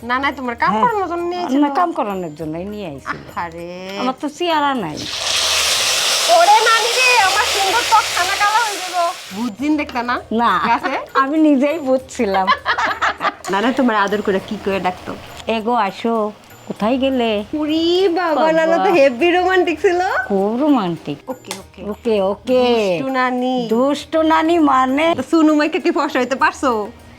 না না তোমার কাম করানোর জন্য নিয়ে আইছিল। না, কাম করানোর জন্যই নিয়ে আইছিল। আরে আমার তো চেহারা নাই। ওরে নানি রে, আমার সুন্দর ত্বক খানা কালা হয়ে যাব। বুঝিন দেখতা না? না, গাছে? আমি নিজেই বুঝছিলাম। না না তোমার আদর করে কি করে ডাকতো? এগো আসো, কোথায় গেলে? পুরি বাবা, নানা তো হেভি রোমান্টিক ছিল। খুব রোমান্টিক। ওকে ওকে ওকে ওকে। দুষ্টু নানি। দুষ্ট নানি মানে তো সুনু মাইকে কি ফসা হইতে পারছো?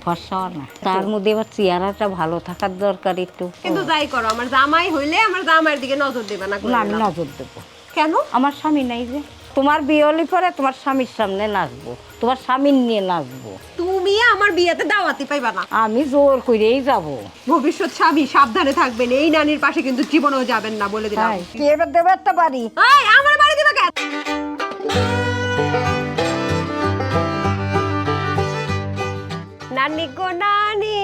ফসা না, তার মধ্যে এবার চেহারাটা ভালো থাকার দরকার একটু। কিন্তু যাই করো, আমার জামাই হইলে আমার জামাইয়ের দিকে নজর দেবে না। না, আমি নজর দেবো। কেন? আমার স্বামী নাই যে। তোমার বিয়ে হলে পরে তোমার স্বামীর সামনে নাচবো, তোমার স্বামীর নিয়ে নাচবো। তুমি আমার বিয়েতে দাওয়াতি পাইবা না। আমি জোর করেই যাব। ভবিষ্যৎ স্বামী সাবধানে থাকবেন, এই নানির পাশে কিন্তু জীবনেও যাবেন না, বলে দিলাম। কি এবার দেবো একটা বাড়ি? এই আমার বাড়ি দিবা কেন? নানি গো নানি,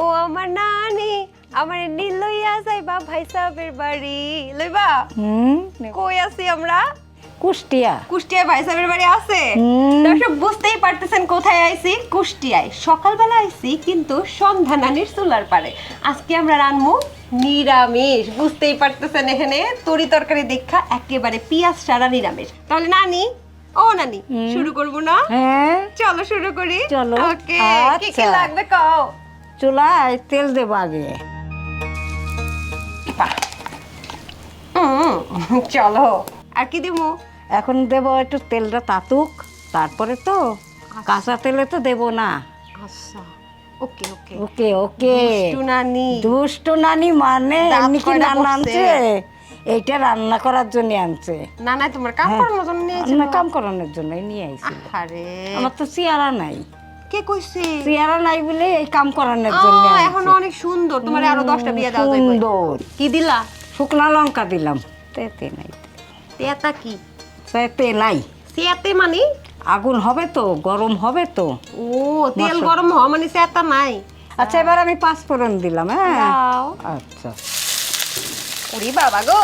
ও আমার নানি, আমার নীল লইয়া যাইবা ভাই সাহেবের বাড়ি। লইবা? কই আছি আমরা? কুষ্টিয়া। কুষ্টিয়ায় ভাই সাহেবের বাড়ি আছে। দর্শক বুঝতেই পারতেছেন কোথায় আইছি, কুষ্টিয়ায়। সকালবেলা আইছি কিন্তু সন্ধ্যা নানির চুলার পারে। আজকে আমরা রান্নু নিরামিষ, বুঝতেই পারতেছেন এখানে তরি তরকারি দেখা একেবারে পেঁয়াজ ছাড়া নিরামিষ। তাহলে নানি, ও নানি, শুরু করব না? হ্যাঁ চলো শুরু করি। চলো। ওকে, কি কি লাগবে কও? চুলায় তেল দেবো আগে। চলো, আর কি দিব? এখন দেবো একটু তেলটা তাতুক, তারপরে তো কাঁচা তেলে তো দেবো না। আচ্ছা, ওকে ওকে ওকে ওকে। দুষ্টু নানি। দুষ্টু নানি মানে দাঁত এমনি কি কয়টা রান্না পড়ছে? আনছে? এইটা রান্না করার জন্য আনছে। না না তোমার কাম করানোর জন্য নিয়ে আইছিল। না, কাম করানোর জন্য নিয়ে আইছিল। আরে আমার তো চেহারা নাই। কে কইছে? চেহারা নাই বলে এই কাম করানোর জন্য আনছে। এখন অনেক সুন্দর, তোমার আরো 10টা বিয়ে দাও যাইবে। সুন্দর। কি দিলা? শুকনা লঙ্কা দিলাম। তেতে নাই। তেতা কি? তেতে নাই। সেতে মানে? আগুন হবে তো, গরম হবে তো। ও, তেল গরম হওয়া মানে সেতা নাই। আচ্ছা, এবার আমি পাঁচফোড়ন দিলাম। হ্যাঁ দাও। আচ্ছা, ওরে বাবা গো।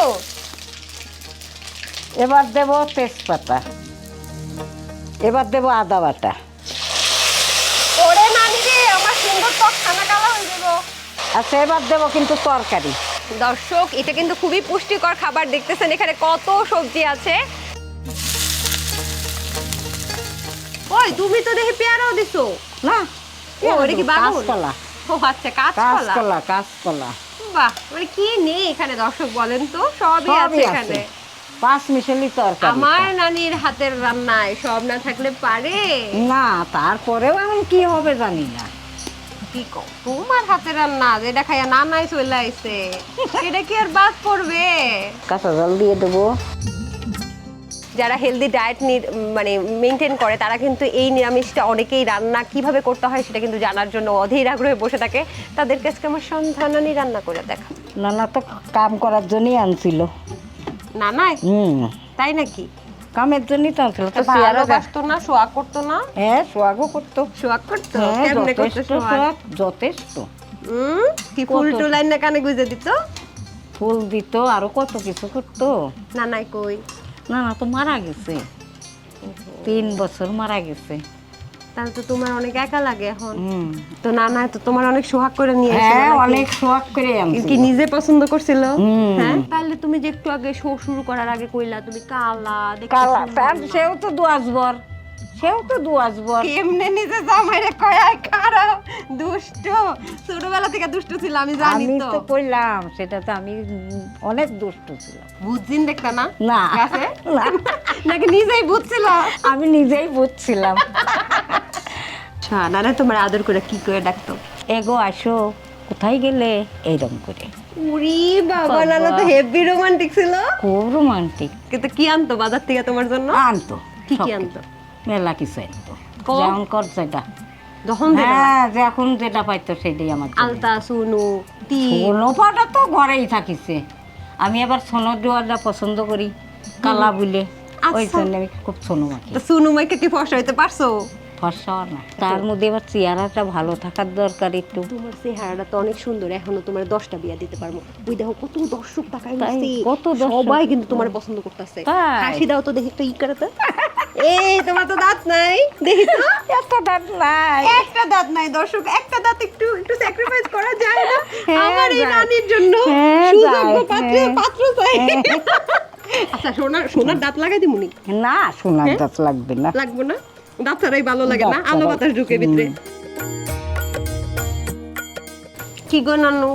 এবার দেব তেজপাতা, এবার দেব আদা বাটা। ওরে নানি রে, আমার সুন্দর ত্বক খানা কালা হয়ে যাব। আচ্ছা, এবার দেব কিন্তু তরকারি। দর্শক, এটা কিন্তু খুবই পুষ্টিকর খাবার। দেখতেছেন এখানে কত সবজি আছে। ওই তুমি তো দেখি পেয়ারাও দিছো না, ও, এটা কি বাগুন? কাঁচকলা। ও আচ্ছা, কাঁচকলা। কাঁচকলা, কাঁচকলা। বাহ, মানে কি নেই এখানে দর্শক বলেন তো? সবই আছে এখানে। পাঁচ মিশালি তরকারি। আমার নানির হাতের রান্নায় সব না থাকলে পারে না, তারপরেও এখন কি হবে জানি না। কি কও, তোমার হাতের রান্না যেটা খাইয়া নানাই চলে আইছে, এটা কি আর বাদ পড়বে? কাঁচা জল দিয়ে দেবো। যারা হেলদি ডায়েট মানে মেনটেন করে, তারা কিন্তু এই নিরামিষটা অনেকেই রান্না কিভাবে করতে হয় সেটা কিন্তু জানার জন্য অধীর আগ্রহে বসে থাকে। তাদের কাছে আমার সন্ধ্যা নানি রান্না করে দেখা। নানা তো কাম করার জন্যই আনছিল। নানাই? তাই নাকি? কামের জন্যই তো আনছিল। তো ভালোবাসতো না, সোয়াগ করতো না? হ্যাঁ, সোয়াগও করতো। সোয়াগ করতো? হ্যাঁ, কেমনে করতো যথেষ্ট সোয়াগ? সোয়াগ, যথেষ্ট। কি ফুল টুলাই না কানে গুজে দিত? ফুল দিত, আরো কত কিছু করতো। নানাই কই? নানা তো মারা গেছে, 3 বছর মারা গেছে। তাহলে তো তোমার অনেক একা লাগে এখন। তো নানা তো তোমার অনেক সোহাগ করে নিয়ে এসেছিল। হ্যাঁ, অনেক সোয়াগ করে আনছিল। কি নিজে পছন্দ করছিল? হ্যাঁ, তাহলে তুমি যে একটু আগে শো শুরু করার আগে কইলা তুমি কালা কালা, তার সেও তো দুয়াজবর, সেও তো দুয়াজবর। কেমনে নিজে জামাইরে কয় খারাপ দুষ্ট? ছোটবেলা থেকে দুষ্ট ছিল আমি জানি আমি তো। তো কইলাম, সেটা তো আমি অনেক দুষ্ট ছিলাম। বুঝছিন দেখতা না? না, গাছে? না, নাকি নিজেই বুঝছিল? আমি নিজেই বুঝছিলাম। আচ্ছা, নানা তোমার আদর করে কি করে ডাকতো? এগো আসো, কোথায় গেলে? এইরকম করে। উরি বাবা, নানা তো হেভি রোমান্টিক ছিল। খুব রোমান্টিক। কিন্তু কি আনতো বাজার থেকে তোমার জন্য? আনতো কি কি সব আনতো? মেলা কিছু আনতো। কম? যেমন কর যেটা, যখন যেটা হ্যাঁ, যখন যেটা পাইতো সেটাই আমার জন্য। আলতা, সুনু, টি। সোনোপাটা তো ঘরেই থাকিছে। আমি আবার সোনো ডোয়াটা পছন্দ করি, কালা বলে। ওই আচ্ছা। জন্য আমি খুব সোনো মাখি। তো সুনু মাইকে কি ফসা হইতে পারছো? ফর্সা না, তার মধ্যে এবার চেহারাটা ভালো থাকার দরকার একটু। তোমার চেহারাটা তো অনেক সুন্দর, এখনো তোমার 10টা বিয়া দিতে পারবো। ওই দেখো কত দর্শক তাকাই তাই, হইছে, কত দর্শক। সবাই কিন্তু তোমার পছন্দ করতেছে। তাই? হাসি দাও তো দেখি, একটা ই করে তো। এই তোমার তো দাঁত নাই দেখি তো একটা দাঁত নাই। একটা দাঁত নাই দর্শক, একটা দাঁত একটু একটু স্যাক্রিফাইস করা যায় না হ্যাঁ, আমার এই যায়। রানীর জন্য? হ্যাঁ, সুযোগ্য যায়, পাত্র হ্যাঁ। পাত্র চাই। আচ্ছা সোনার দাঁত লাগাই দিমুনি? না, সোনার দাঁত লাগবে না। লাগবে না, দাঁত ছাড়াই ভালো লাগে না, দাঁত আলো ছাড়াই। বাতাস ঢুকে ভিতরে। কি গো নানু,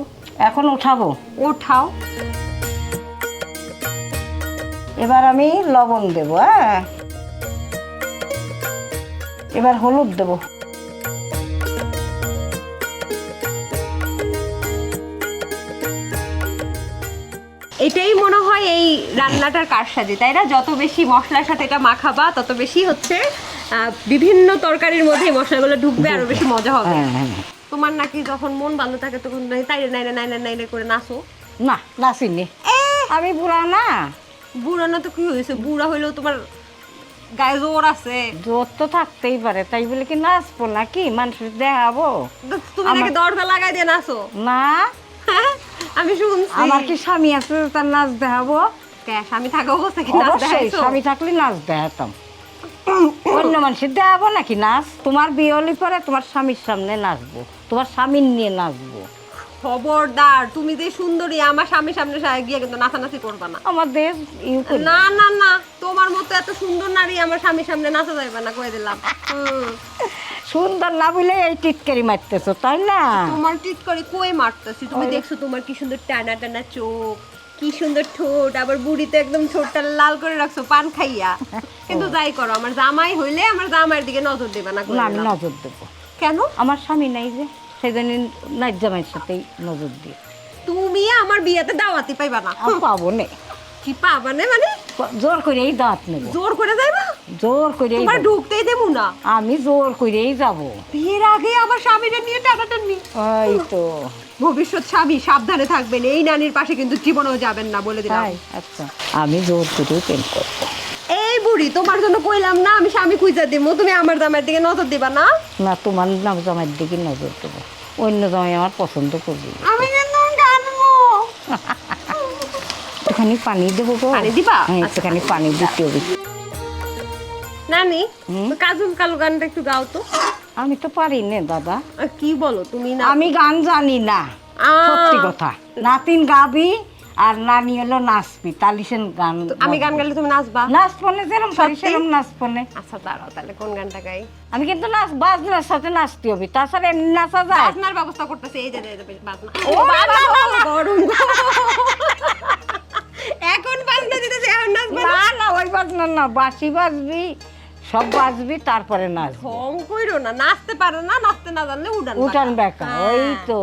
এখন উঠাবো। ওঠাও। এবার আমি লবণ দেবো। হ্যাঁ, এবার হলুদ দেবো। এটাই মনে হয় এই রান্নাটার কারসাজি, তাই না? যত বেশি মশলার সাথে এটা মাখাবা তত বেশি হচ্ছে বিভিন্ন তরকারির মধ্যে এই মশলাগুলো ঢুকবে, আরো বেশি মজা হবে। হ্যাঁ হ্যাঁ। তোমার নাকি যখন মন ভালো থাকে তখন তাইরে নাইরে নাইরে নাইরে করে নাচো? না, নাচিনি, আমি বুড়া না। বুড়া না তো কি হয়েছে, বুড়া হইলেও তোমার গায়ে জোর আছে। জোর তো থাকতেই পারে, তাই বলে কি নাচবো নাকি মানুষের দেখাবো? তুমি নাকি দরজা লাগাই দিয়ে নাচো? না, আমি শুনছি। আমার কি স্বামী আছে তার নাচ দেখাবো? স্বামী থাকা অবস্থা কি নাচ অবশ্যই, দেখাইছো? স্বামী থাকলে নাচ দেখাতাম। অন্য মানুষের দেখাবো নাকি নাচ? তোমার বিয়ে হলে পরে তোমার স্বামীর সামনে নাচবো, তোমার স্বামীর নিয়ে নাচবো। খবরদার, তুমি যে সুন্দরী আমার স্বামীর সামনে গিয়ে কিন্তু নাচানাচি করবা না। আমাদের না না না, তোমার মতো এত সুন্দর নারী আমার স্বামীর সামনে নাচা যাবে না, কয়ে দিলাম। সুন্দর না বলে এই টিটকারি মারতেছো, তাই না? তোমার টিট করে কই মারতেছি? তুমি দেখছো তোমার কি সুন্দর টানা টানা চোখ, কি সুন্দর ঠোঁট, আবার বুড়িতে একদম ঠোঁটটা লাল করে রাখছো পান খাইয়া। কিন্তু যাই করো, আমার জামাই হইলে আমার জামাইয়ের দিকে নজর দেবে না। না, আমি নজর দেবো। কেন? আমার স্বামী নাই যে, সেই জন্য নাচ জামাইয়ের সাথেই নজর দিই। তুমি আমার বিয়েতে দাওয়াতি পাইবা না। পাবো নে। কি পাবা না মানে? জোর করেই দাঁত নেব। জোর করে যাইবা? জোর করেই তোমার যাবো। ঢুকতেই দেবো না। আমি জোর করেই যাবো। বিয়ের আগে আমার স্বামীটা নিয়ে টানাটানি। এই তো ভবিষ্যৎ স্বামী সাবধানে থাকবেন, এই নানির পাশে কিন্তু জীবনেও যাবেন না, বলে দিলাম। তাই? আচ্ছা, আমি জোর করেই প্রেম করবো। এই বুড়ি, তোমার জন্য কইলাম না আমি স্বামী খুঁজে দিব, তুমি আমার জামাইয়ের দিকে নজর দিবা না। না, তোমার নাম জামাইয়ের দিকে নজর দেবো, অন্য জামাই আমার পছন্দ করবি। আমি কিন্তু গানবো। একটুখানি পানি দেবো গো। পানি দিবা? হ্যাঁ, একটুখানি পানি দিতে হবে। নানি, কাজল কালো গানটা একটু গাও তো। আমি তো পারি না দাদা। কি বলো তুমি? না আমি গান জানি না, সত্যি কথা। নাতিন গাবি আর নানি হলো নাচবি, তালিশেন গান। আমি গান গাইলে তুমি নাচবা? নাচপনে যেরকম পারি সেরকম নাচপনে। আচ্ছা দাঁড়াও, তাহলে কোন গানটা গাই? আমি কিন্তু নাচ বাজনার সাথে নাচতে হবে, তাছাড়া এমনি নাচা যায়? বাজনার ব্যবস্থা করতেছে, এই যে বাজনা। ও বাবা, গরম এখন বাজনা দিতেছে, এখন নাচবা না? না না, ওই বাজনা না, বাঁশি বাজবি, সব বাজবি, তারপরে নাচবি। ঢং কইরো না, নাচতে পারো না, নাচতে না জানলে উঠান বেকা, ওই তো।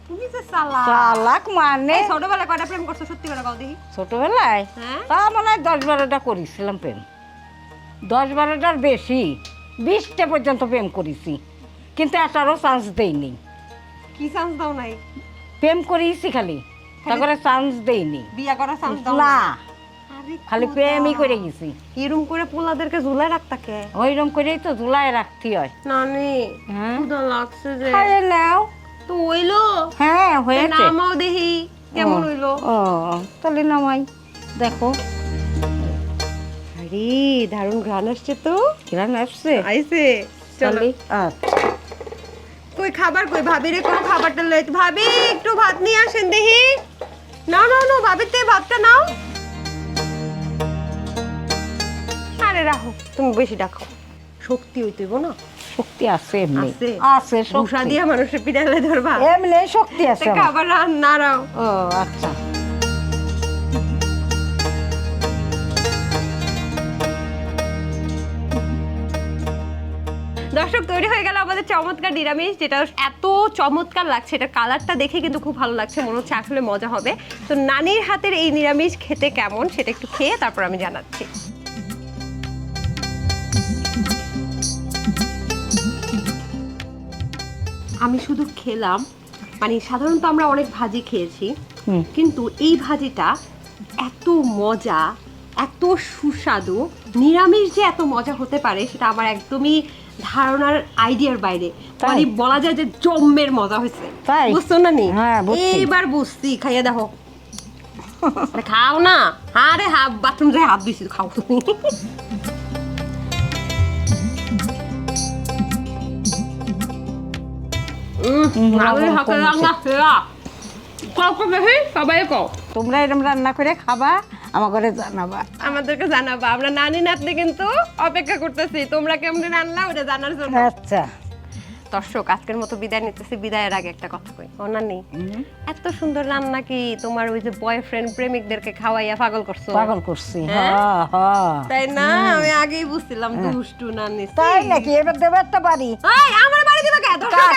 তুমি যে চালাক। চালাক মানে? এই ছোটবেলায় কয়টা প্রেম করছো সত্যি করে বল দেখি? ছোটবেলায় হ্যাঁ? তা মনে হয় 10-12টা করেছিলাম প্রেম। 10-12টার বেশি, 20টা পর্যন্ত প্রেম করেছি, কিন্তু এটারও চান্স দেইনি। কি চান্স দাও নাই? প্রেম করেছি খালি, তারপরে চান্স দেইনি। বিয়া করার চান্স দাও না, আরে খালি প্রেমই করে গেছি। এরকম করে পোলাদেরকে ঝুলাই রাখতা কে? ওইরকম করেই তো ঝুলায় রাখতে হয়। নানি, হ্যাঁ, ক্ষুধা লাগছে যে। খাইয়ে নাও। তো হইলো? হ্যাঁ, হয়েছে। নামাও দেখি কেমন হইলো। ও, তাহলে নামাই, দেখো। আরে দারুণ ঘ্রাণ আসছে তো। কিরান আসছে? আইছে। চলো। তাহলে আচ্ছা। কই খাবার কই? ভাবি রে কোন খাবারটা লই? ভাবি একটু ভাত নিয়ে আসেন দেখি। নাও নাও নাও, ভাবিতে ভাতটা নাও। আরে রাখো, তুমি বেশি ডাকো, শক্তি হইতেইব না। শক্তি আছে এমনি, আছে? আছে ঘুষা শক্তি। দিয়ে মানুষের পিটালে ধরবা? এমনি শক্তি আছে আমার। খাবার নাড়াও। ও আচ্ছা। দর্শক, তৈরি হয়ে গেল আমাদের চমৎকার নিরামিষ, যেটা এত চমৎকার লাগছে, এটা কালারটা দেখে কিন্তু খুব ভালো লাগছে, মনে হচ্ছে আসলে মজা হবে। তো নানির হাতের এই নিরামিষ খেতে কেমন সেটা একটু খেয়ে তারপর আমি জানাচ্ছি। আমি শুধু খেলাম, মানে সাধারণত আমরা অনেক ভাজি খেয়েছি, কিন্তু এই ভাজিটা এত মজা, এত সুস্বাদু, নিরামিষ যে এত মজা হতে পারে সেটা আমার একদমই ধারণার আইডিয়ার বাইরে। মানে বলা যায় যে জম্মের মজা হয়েছে। বুঝছো না নি? এইবার বুঝছি, খাইয়ে দেখো। খাও না, আরে বাথরুম যাই হাত দিছি, খাও তুমি। নানির হাতে রান্না সেরা। কাউকে দেখি সবাই কও তোমরা এরকম রান্না করে খাবা, আমার ঘরে জানাবা। আমাদেরকে জানাবা, আমরা নানি নাতনি কিন্তু অপেক্ষা করতেছি তোমরা কেমনে রান্না ওটা জানার জন্য। আচ্ছা দর্শক আজকের মতো বিদায় নিতেছি, বিদায়ের আগে একটা কথা কই। ও নানি, এত সুন্দর রান্না কি তোমার ওই যে বয়ফ্রেন্ড প্রেমিকদেরকে খাওয়াইয়া পাগল করছো? পাগল করছি, হ্যাঁ? হ্যাঁ হ্যাঁ। তাই না, আমি আগেই বুঝছিলাম দুষ্টু নানি। তাই নাকি? এবার দেবে একটা বাড়ি। এই আমার বাড়ি দিবা কে? দর্শক